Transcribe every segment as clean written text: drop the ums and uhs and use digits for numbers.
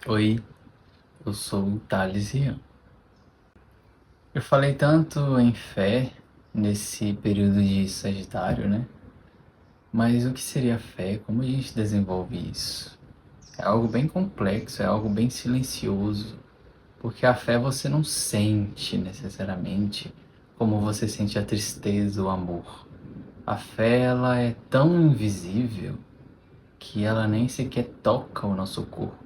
Oi, eu sou o Thales Rian. Eu falei tanto em fé nesse período de Sagitário, né? Mas o que seria fé? Como a gente desenvolve isso? É algo bem complexo, é algo bem silencioso, porque a fé você não sente necessariamente como você sente a tristeza, o amor. A fé ela é tão invisível que ela nem sequer toca o nosso corpo.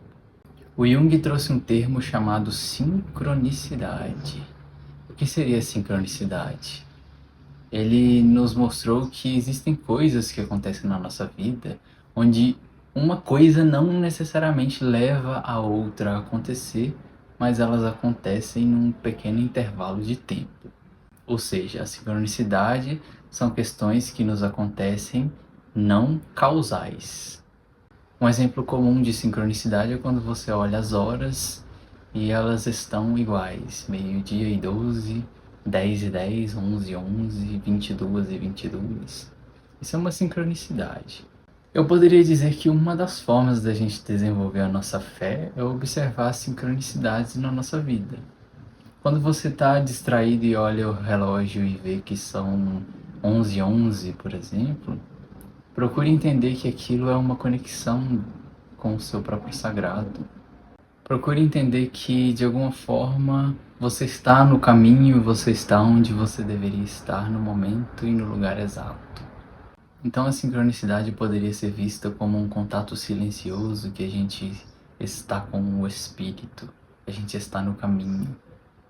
O Jung trouxe um termo chamado sincronicidade. O que seria sincronicidade? Ele nos mostrou que existem coisas que acontecem na nossa vida onde uma coisa não necessariamente leva a outra a acontecer, mas elas acontecem num pequeno intervalo de tempo. Ou seja, a sincronicidade são questões que nos acontecem não causais. Um exemplo comum de sincronicidade é quando você olha as horas e elas estão iguais, meio-dia e 12, 10 e 10, 11 e 11, 22 e 22. Isso é uma sincronicidade. Eu poderia dizer que uma das formas da gente desenvolver a nossa fé é observar as sincronicidades na nossa vida. Quando você está distraído e olha o relógio e vê que são 11 e 11, por exemplo, procure entender que aquilo é uma conexão com o seu próprio sagrado. Procure entender que, de alguma forma, você está no caminho, você está onde você deveria estar no momento e no lugar exato. Então, a sincronicidade poderia ser vista como um contato silencioso que a gente está com o espírito, a gente está no caminho.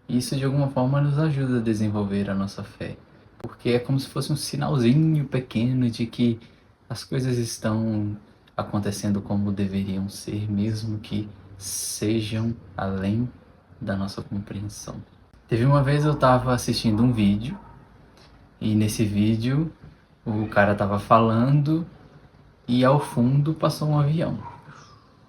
E isso, de alguma forma, nos ajuda a desenvolver a nossa fé, porque é como se fosse um sinalzinho pequeno de que as coisas estão acontecendo como deveriam ser, mesmo que sejam além da nossa compreensão. Teve uma vez eu estava assistindo um vídeo e nesse vídeo o cara estava falando e ao fundo passou um avião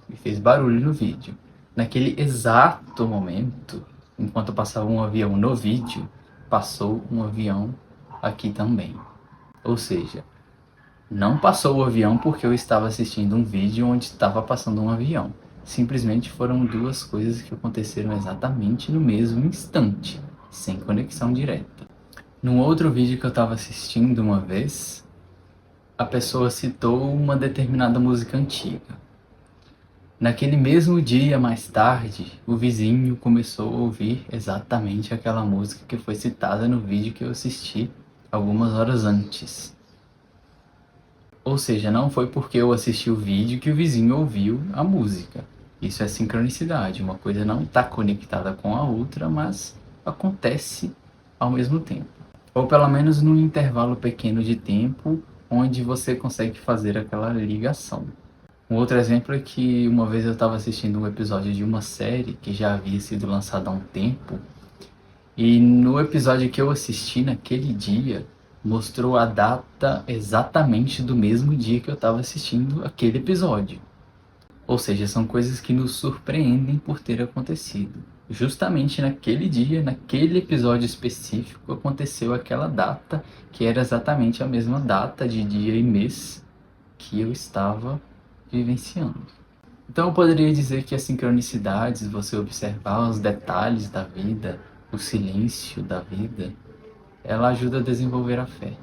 e fez barulho no vídeo. Naquele exato momento, enquanto passava um avião no vídeo, passou um avião aqui também. Ou seja, não passou o avião porque eu estava assistindo um vídeo onde estava passando um avião. Simplesmente foram duas coisas que aconteceram exatamente no mesmo instante, sem conexão direta. Num outro vídeo que eu estava assistindo uma vez, a pessoa citou uma determinada música antiga. Naquele mesmo dia, mais tarde, o vizinho começou a ouvir exatamente aquela música que foi citada no vídeo que eu assisti algumas horas antes. Ou seja, não foi porque eu assisti o vídeo que o vizinho ouviu a música. Isso é sincronicidade. Uma coisa não está conectada com a outra, mas acontece ao mesmo tempo. Ou pelo menos num intervalo pequeno de tempo onde você consegue fazer aquela ligação. Um outro exemplo é que uma vez eu estava assistindo um episódio de uma série que já havia sido lançada há um tempo, e no episódio que eu assisti naquele dia, mostrou a data exatamente do mesmo dia que eu estava assistindo aquele episódio. Ou seja, são coisas que nos surpreendem por ter acontecido. Justamente naquele dia, naquele episódio específico, aconteceu aquela data que era exatamente a mesma data de dia e mês que eu estava vivenciando. Então eu poderia dizer que as sincronicidades, você observar os detalhes da vida, o silêncio da vida, ela ajuda a desenvolver a fé.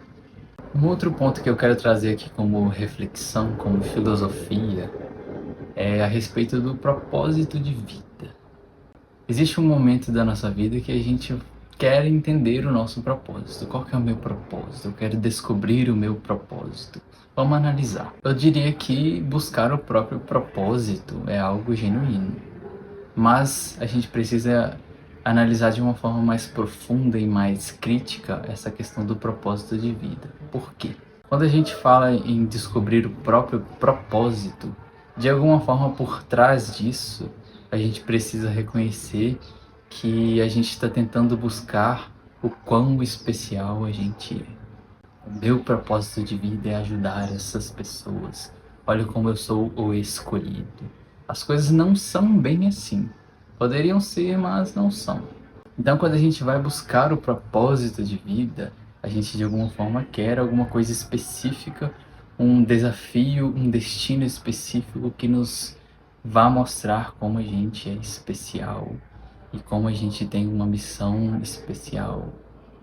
Um outro ponto que eu quero trazer aqui como reflexão, como filosofia, é a respeito do propósito de vida. Existe um momento da nossa vida que a gente quer entender o nosso propósito. Qual que é o meu propósito? Eu quero descobrir o meu propósito. Vamos analisar. Eu diria que buscar o próprio propósito é algo genuíno, mas a gente precisa analisar de uma forma mais profunda e mais crítica essa questão do propósito de vida. Por quê? Quando a gente fala em descobrir o próprio propósito, de alguma forma por trás disso, a gente precisa reconhecer que a gente está tentando buscar o quão especial a gente é. O meu propósito de vida é ajudar essas pessoas. Olha como eu sou o escolhido. As coisas não são bem assim. Poderiam ser, mas não são. Então, quando a gente vai buscar o propósito de vida, a gente de alguma forma quer alguma coisa específica, um desafio, um destino específico que nos vá mostrar como a gente é especial e como a gente tem uma missão especial.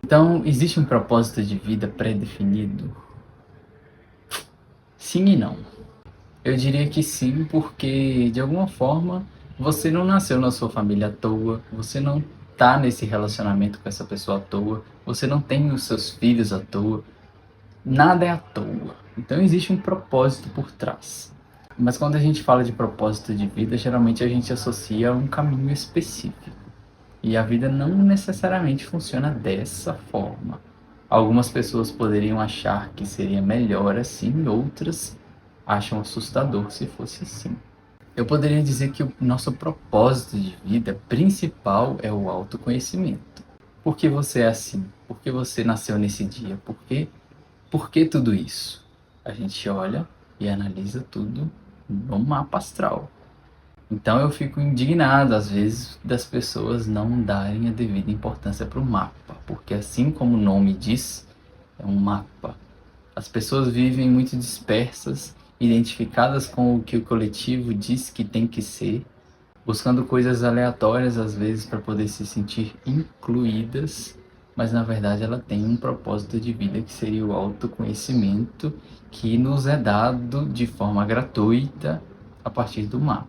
Então, existe um propósito de vida pré-definido? Sim e não. Eu diria que sim, porque de alguma forma você não nasceu na sua família à toa, você não tá nesse relacionamento com essa pessoa à toa, você não tem os seus filhos à toa, nada é à toa. Então existe um propósito por trás. Mas quando a gente fala de propósito de vida, geralmente a gente associa a um caminho específico. E a vida não necessariamente funciona dessa forma. Algumas pessoas poderiam achar que seria melhor assim, outras acham assustador se fosse assim. Eu poderia dizer que o nosso propósito de vida principal é o autoconhecimento. Por que você é assim? Por que você nasceu nesse dia? Por que tudo isso? A gente olha e analisa tudo no mapa astral. Então eu fico indignado às vezes das pessoas não darem a devida importância para o mapa, porque assim como o nome diz, é um mapa. As pessoas vivem muito dispersas, identificadas com o que o coletivo diz que tem que ser, buscando coisas aleatórias às vezes para poder se sentir incluídas, mas na verdade ela tem um propósito de vida que seria o autoconhecimento que nos é dado de forma gratuita a partir do mapa.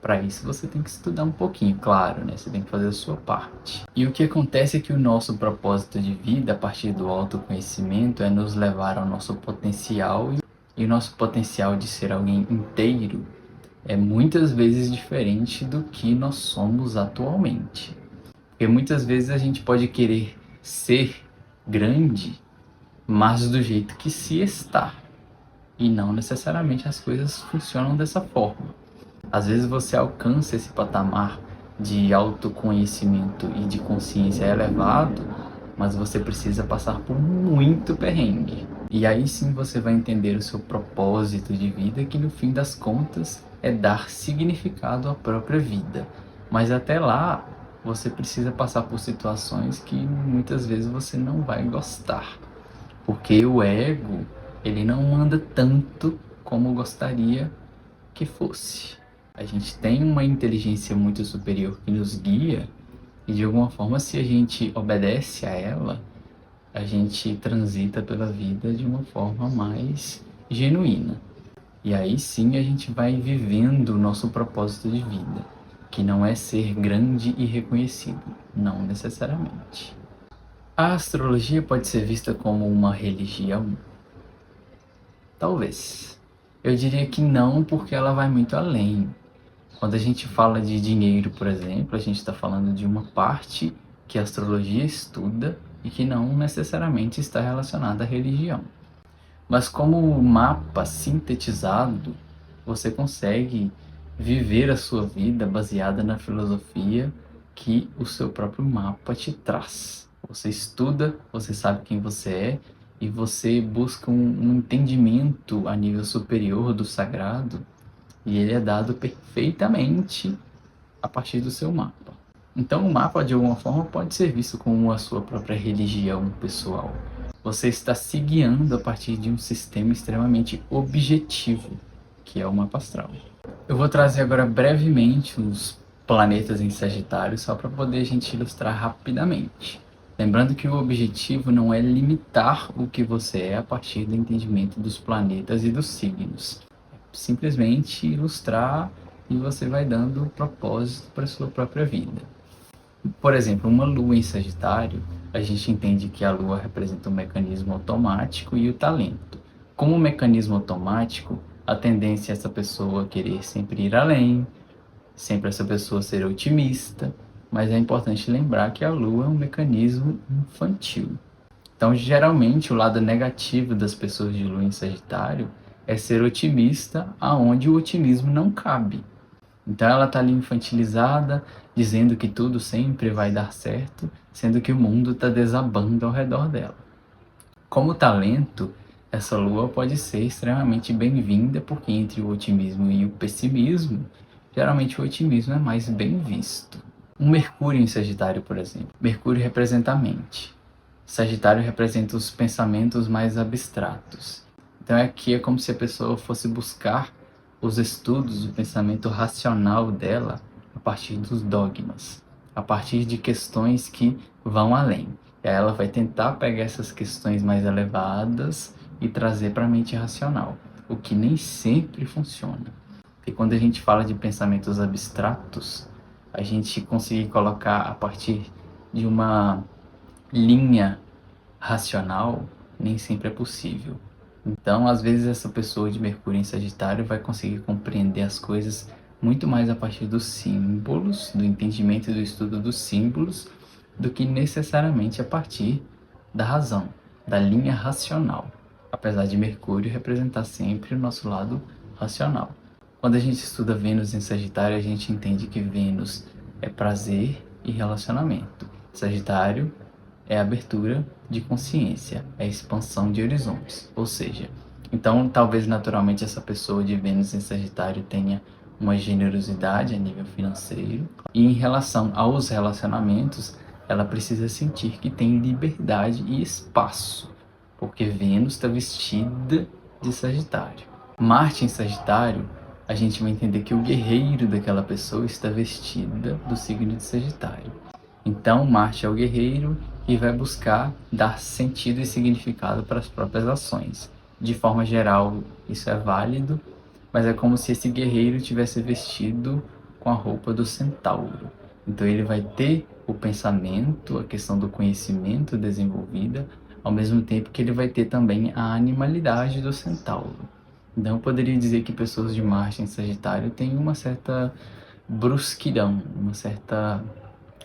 Para isso você tem que estudar um pouquinho, claro, né? Você tem que fazer a sua parte. E o que acontece é que o nosso propósito de vida a partir do autoconhecimento é nos levar ao nosso potencial e o nosso potencial de ser alguém inteiro é muitas vezes diferente do que nós somos atualmente. Porque muitas vezes a gente pode querer ser grande, mas do jeito que se está. E não necessariamente as coisas funcionam dessa forma. Às vezes você alcança esse patamar de autoconhecimento e de consciência elevado, mas você precisa passar por muito perrengue. E aí sim você vai entender o seu propósito de vida, que no fim das contas é dar significado à própria vida. Mas até lá você precisa passar por situações que muitas vezes você não vai gostar. Porque o ego, ele não anda tanto como gostaria que fosse. A gente tem uma inteligência muito superior que nos guia e de alguma forma, se a gente obedece a ela, a gente transita pela vida de uma forma mais genuína. E aí sim a gente vai vivendo o nosso propósito de vida, que não é ser grande e reconhecido, não necessariamente. A astrologia pode ser vista como uma religião? Talvez. Eu diria que não, porque ela vai muito além. Quando a gente fala de dinheiro, por exemplo, a gente está falando de uma parte que a astrologia estuda e que não necessariamente está relacionada à religião. Mas como mapa sintetizado, você consegue viver a sua vida baseada na filosofia que o seu próprio mapa te traz. Você estuda, você sabe quem você é e você busca um entendimento a nível superior do sagrado e ele é dado perfeitamente a partir do seu mapa. Então o mapa de alguma forma pode ser visto como a sua própria religião pessoal. Você está se guiando a partir de um sistema extremamente objetivo, que é o mapa astral. Eu vou trazer agora brevemente os planetas em Sagitário, só para poder a gente ilustrar rapidamente. Lembrando que o objetivo não é limitar o que você é a partir do entendimento dos planetas e dos signos. É simplesmente ilustrar e você vai dando propósito para a sua própria vida. Por exemplo, uma lua em Sagitário, a gente entende que a lua representa um mecanismo automático e o talento. Como um mecanismo automático, a tendência é essa pessoa querer sempre ir além, sempre essa pessoa ser otimista, mas é importante lembrar que a lua é um mecanismo infantil. Então, geralmente, o lado negativo das pessoas de lua em Sagitário é ser otimista aonde o otimismo não cabe. Então ela está ali infantilizada, dizendo que tudo sempre vai dar certo, sendo que o mundo está desabando ao redor dela. Como talento, essa lua pode ser extremamente bem-vinda, porque entre o otimismo e o pessimismo, geralmente o otimismo é mais bem visto. Um Mercúrio em Sagitário, por exemplo. Mercúrio representa a mente. Sagitário representa os pensamentos mais abstratos. Então aqui é como se a pessoa fosse buscar os estudos, o pensamento racional dela a partir dos dogmas, a partir de questões que vão além. E aí ela vai tentar pegar essas questões mais elevadas e trazer para a mente racional, o que nem sempre funciona. E quando a gente fala de pensamentos abstratos, a gente conseguir colocar a partir de uma linha racional nem sempre é possível. Então, às vezes, essa pessoa de Mercúrio em Sagitário vai conseguir compreender as coisas muito mais a partir dos símbolos, do entendimento e do estudo dos símbolos, do que necessariamente a partir da razão, da linha racional, apesar de Mercúrio representar sempre o nosso lado racional. Quando a gente estuda Vênus em Sagitário, a gente entende que Vênus é prazer e relacionamento. Sagitário é abertura de consciência, é expansão de horizontes. Ou seja, então talvez naturalmente essa pessoa de Vênus em Sagitário tenha uma generosidade a nível financeiro, e em relação aos relacionamentos, ela precisa sentir que tem liberdade e espaço, porque Vênus está vestida de Sagitário. Marte em Sagitário, a gente vai entender que o guerreiro daquela pessoa está vestida do signo de Sagitário. Então, Marte é o guerreiro e vai buscar dar sentido e significado para as próprias ações. De forma geral, isso é válido, mas é como se esse guerreiro tivesse vestido com a roupa do centauro. Então, ele vai ter o pensamento, a questão do conhecimento desenvolvida, ao mesmo tempo que ele vai ter também a animalidade do centauro. Então, eu poderia dizer que pessoas de Marte em Sagitário têm uma certa brusquidão, uma certa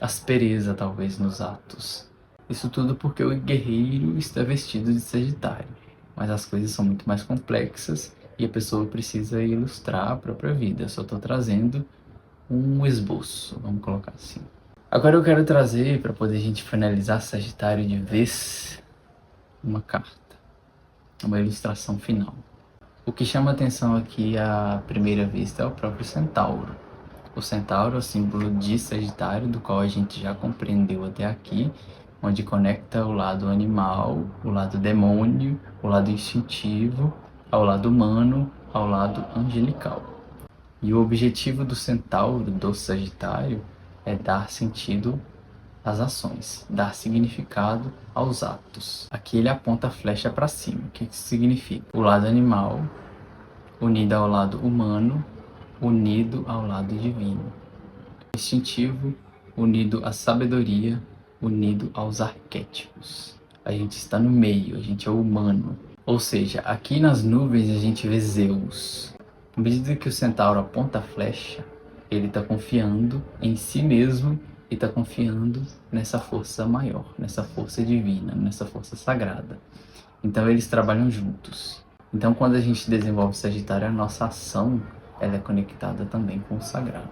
aspereza, talvez, nos atos. Isso tudo porque o guerreiro está vestido de Sagitário, mas as coisas são muito mais complexas e a pessoa precisa ilustrar a própria vida. Eu só estou trazendo um esboço, vamos colocar assim. Agora eu quero trazer, para poder a gente finalizar Sagitário de vez, uma carta, uma ilustração final. O que chama atenção aqui à primeira vista é o próprio centauro. O centauro é o símbolo de Sagitário, do qual a gente já compreendeu até aqui, onde conecta o lado animal, o lado demônio, o lado instintivo, ao lado humano, ao lado angelical. E o objetivo do centauro, do Sagitário, é dar sentido às ações, dar significado aos atos. Aqui ele aponta a flecha para cima. O que isso significa? O lado animal unido ao lado humano, unido ao lado divino. Instintivo unido à sabedoria, unido aos arquétipos. A gente está no meio, a gente é humano. Ou seja, aqui nas nuvens a gente vê Zeus. À medida que o centauro aponta a flecha, ele está confiando em si mesmo e está confiando nessa força maior, nessa força divina, nessa força sagrada. Então eles trabalham juntos. Então quando a gente desenvolve Sagitário, a nossa ação ela é conectada também com o sagrado.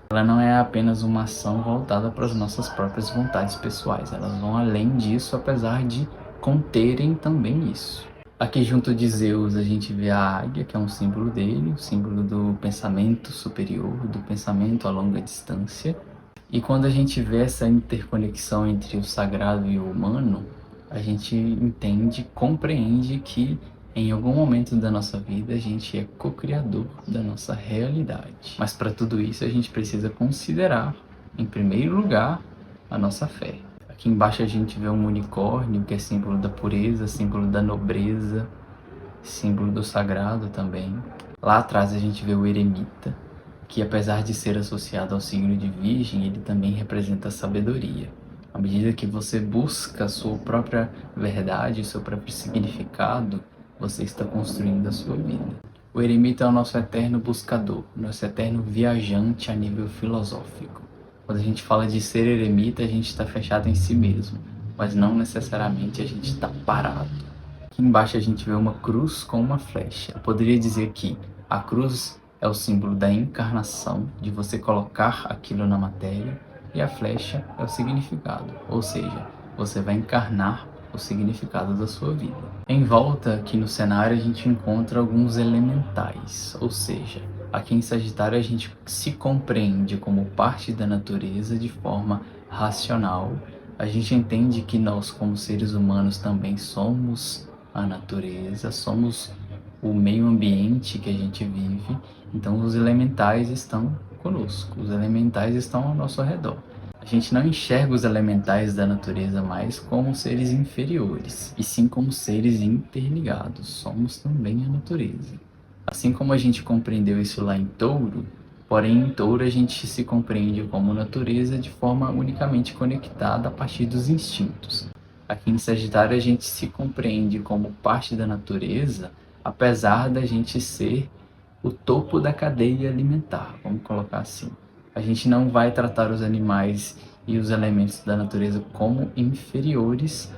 Ela não é apenas uma ação voltada para as nossas próprias vontades pessoais, elas vão além disso, apesar de conterem também isso. Aqui junto de Zeus a gente vê a águia, que é um símbolo dele, o símbolo do pensamento superior, do pensamento a longa distância. E quando a gente vê essa interconexão entre o sagrado e o humano, a gente entende, compreende que em algum momento da nossa vida a gente é co-criador da nossa realidade. Mas para tudo isso a gente precisa considerar, em primeiro lugar, a nossa fé. Aqui embaixo a gente vê um unicórnio, que é símbolo da pureza, símbolo da nobreza, símbolo do sagrado também. Lá atrás a gente vê o eremita, que apesar de ser associado ao signo de Virgem, ele também representa a sabedoria. À medida que você busca a sua própria verdade, o seu próprio significado, você está construindo a sua vida. O eremita é o nosso eterno buscador, nosso eterno viajante a nível filosófico. Quando a gente fala de ser eremita, a gente está fechado em si mesmo, mas não necessariamente a gente está parado. Aqui embaixo a gente vê uma cruz com uma flecha. Eu poderia dizer que a cruz é o símbolo da encarnação, de você colocar aquilo na matéria, e a flecha é o significado, ou seja, você vai encarnar o significado da sua vida. Em volta, aqui no cenário, a gente encontra alguns elementais, ou seja, aqui em Sagitário a gente se compreende como parte da natureza de forma racional. A gente entende que nós, como seres humanos, também somos a natureza, somos o meio ambiente que a gente vive. Então os elementais estão conosco, os elementais estão ao nosso redor. A gente não enxerga os elementais da natureza mais como seres inferiores, e sim como seres interligados. Somos também a natureza. Assim como a gente compreendeu isso lá em Touro, porém em Touro a gente se compreende como natureza de forma unicamente conectada a partir dos instintos. Aqui em Sagitário a gente se compreende como parte da natureza, apesar da gente ser o topo da cadeia alimentar, vamos colocar assim. A gente não vai tratar os animais e os elementos da natureza como inferiores,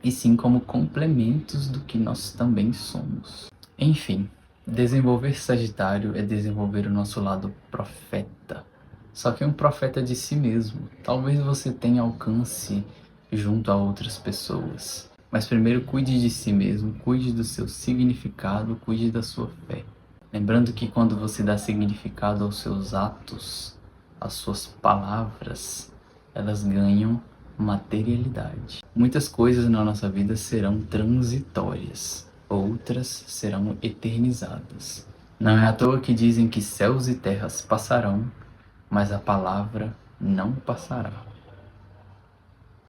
e sim como complementos do que nós também somos. Enfim, desenvolver Sagitário é desenvolver o nosso lado profeta. Só que um profeta de si mesmo. Talvez você tenha alcance junto a outras pessoas. Mas primeiro cuide de si mesmo, cuide do seu significado, cuide da sua fé. Lembrando que quando você dá significado aos seus atos, às suas palavras, elas ganham materialidade. Muitas coisas na nossa vida serão transitórias, outras serão eternizadas. Não é à toa que dizem que céus e terras passarão, mas a palavra não passará.